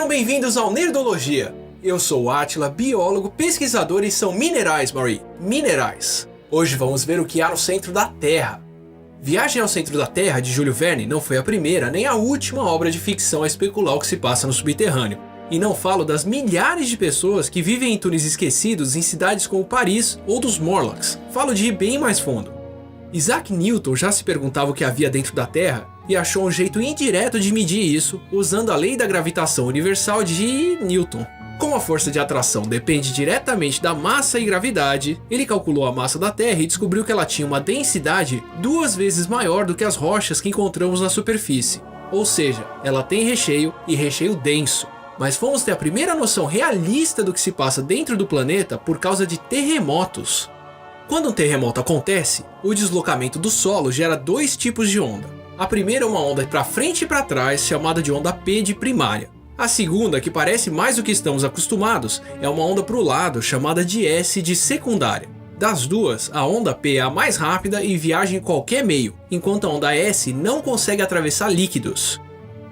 Sejam bem-vindos ao Nerdologia. Eu sou o Átila, biólogo, pesquisador e são minerais, Marie. Minerais. Hoje vamos ver o que há no centro da Terra. Viagem ao Centro da Terra, de Júlio Verne, não foi a primeira nem a última obra de ficção a especular o que se passa no subterrâneo. E não falo das milhares de pessoas que vivem em túneis esquecidos em cidades como Paris ou dos Morlocks. Falo de ir bem mais fundo. Isaac Newton já se perguntava o que havia dentro da Terra e achou um jeito indireto de medir isso usando a lei da gravitação universal de Newton. Como a força de atração depende diretamente da massa e gravidade, ele calculou a massa da Terra e descobriu que ela tinha uma densidade 2 vezes maior do que as rochas que encontramos na superfície. Ou seja, ela tem recheio e recheio denso. Mas fomos ter a primeira noção realista do que se passa dentro do planeta por causa de terremotos. Quando um terremoto acontece, o deslocamento do solo gera 2 tipos de onda. A primeira é uma onda para frente e para trás, chamada de onda P de primária. A segunda, que parece mais do que estamos acostumados, é uma onda para o lado, chamada de S de secundária. Das duas, a onda P é a mais rápida e viaja em qualquer meio, enquanto a onda S não consegue atravessar líquidos.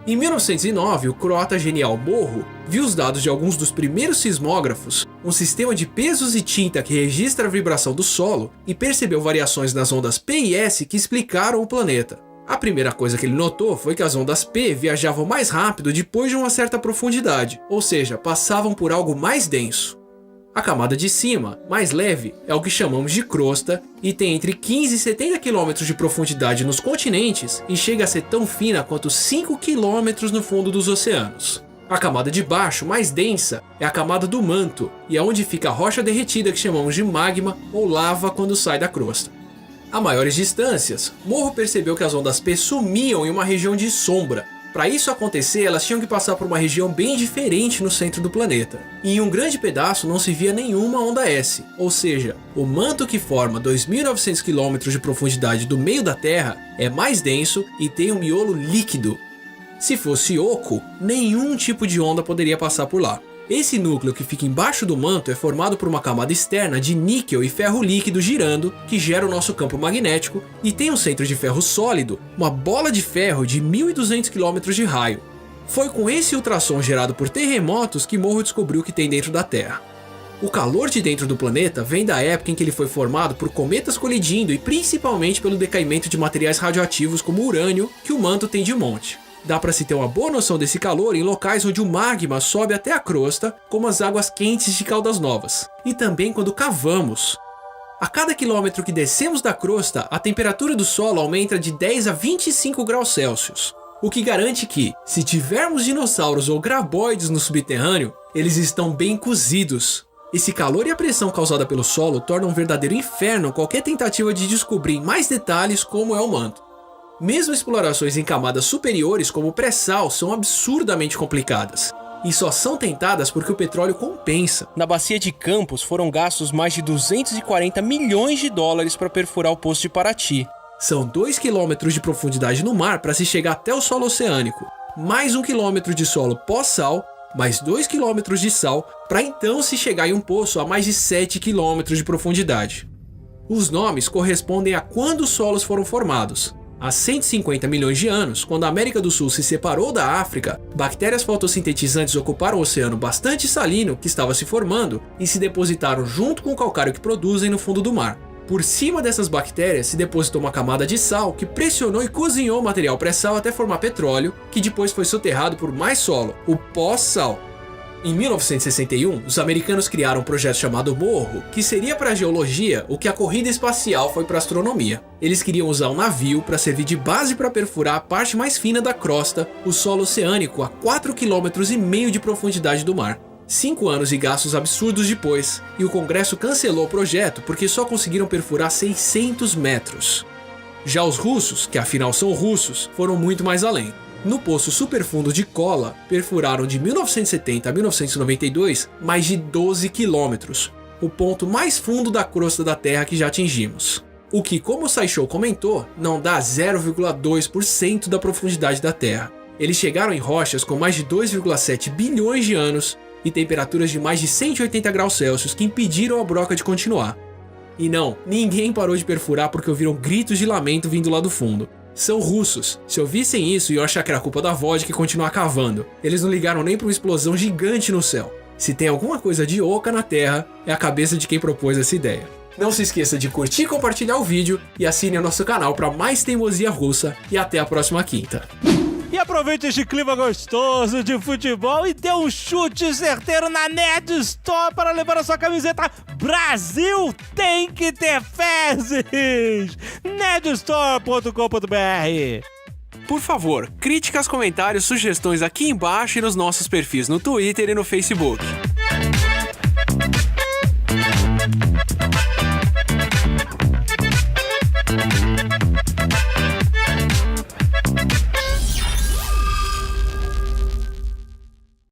Em 1909, o croata genial Borro viu os dados de alguns dos primeiros sismógrafos, um sistema de pesos e tinta que registra a vibração do solo, e percebeu variações nas ondas P e S que explicaram o planeta. A primeira coisa que ele notou foi que as ondas P viajavam mais rápido depois de uma certa profundidade, ou seja, passavam por algo mais denso. A camada de cima, mais leve, é o que chamamos de crosta e tem entre 15 e 70 km de profundidade nos continentes e chega a ser tão fina quanto 5 km no fundo dos oceanos. A camada de baixo, mais densa, é a camada do manto e é onde fica a rocha derretida que chamamos de magma ou lava quando sai da crosta. A maiores distâncias, Morro percebeu que as ondas P sumiam em uma região de sombra. Para isso acontecer, elas tinham que passar por uma região bem diferente no centro do planeta. E em um grande pedaço não se via nenhuma onda S, ou seja, o manto que forma 2.900 km de profundidade do meio da Terra é mais denso e tem um miolo líquido. Se fosse oco, nenhum tipo de onda poderia passar por lá. Esse núcleo que fica embaixo do manto é formado por uma camada externa de níquel e ferro líquido girando, que gera o nosso campo magnético, e tem um centro de ferro sólido, uma bola de ferro de 1.200 km de raio. Foi com esse ultrassom gerado por terremotos que Morro descobriu o que tem dentro da Terra. O calor de dentro do planeta vem da época em que ele foi formado por cometas colidindo e principalmente pelo decaimento de materiais radioativos como o urânio, que o manto tem de monte. Dá para se ter uma boa noção desse calor em locais onde o magma sobe até a crosta, como as águas quentes de Caldas Novas. E também quando cavamos. A cada quilômetro que descemos da crosta, a temperatura do solo aumenta de 10 a 25 graus Celsius. O que garante que, se tivermos dinossauros ou graboides no subterrâneo, eles estão bem cozidos. Esse calor e a pressão causada pelo solo tornam um verdadeiro inferno qualquer tentativa de descobrir em mais detalhes como é o manto. Mesmo explorações em camadas superiores como o pré-sal são absurdamente complicadas, e só são tentadas porque o petróleo compensa. Na bacia de Campos foram gastos mais de 240 milhões de dólares para perfurar o poço de Paraty. São 2 km de profundidade no mar para se chegar até o solo oceânico, mais 1 km de solo pós-sal, mais 2 km de sal, para então se chegar em um poço a mais de 7 km de profundidade. Os nomes correspondem a quando os solos foram formados. Há 150 milhões de anos, quando a América do Sul se separou da África, bactérias fotossintetizantes ocuparam o oceano bastante salino que estava se formando e se depositaram junto com o calcário que produzem no fundo do mar. Por cima dessas bactérias se depositou uma camada de sal que pressionou e cozinhou o material pré-sal até formar petróleo, que depois foi soterrado por mais solo, o pós-sal. Em 1961, os americanos criaram um projeto chamado Morro, que seria para a geologia o que a corrida espacial foi para a astronomia. Eles queriam usar um navio para servir de base para perfurar a parte mais fina da crosta, o solo oceânico a 4,5 km de profundidade do mar. 5 anos e gastos absurdos depois, e o Congresso cancelou o projeto porque só conseguiram perfurar 600 metros. Já os russos, que afinal são russos, foram muito mais além. No poço superfundo de Kola, perfuraram de 1970 a 1992 mais de 12 quilômetros, o ponto mais fundo da crosta da Terra que já atingimos. O que, como o SciShow comentou, não dá 0,2% da profundidade da Terra. Eles chegaram em rochas com mais de 2,7 bilhões de anos e temperaturas de mais de 180 graus Celsius que impediram a broca de continuar. E não, ninguém parou de perfurar porque ouviram gritos de lamento vindo lá do fundo. São russos. Se ouvissem isso, iam achar que era culpa da vodka e continuar cavando. Eles não ligaram nem pra uma explosão gigante no céu. Se tem alguma coisa de oca na Terra, é a cabeça de quem propôs essa ideia. Não se esqueça de curtir e compartilhar o vídeo e assine o nosso canal para mais teimosia russa e até a próxima quinta. E aproveite este clima gostoso de futebol e dê um chute certeiro na Nerd Store para levar a sua camiseta Brasil tem que ter fezes! nerdstore.com.br. Por favor, críticas, comentários, sugestões aqui embaixo e nos nossos perfis no Twitter e no Facebook.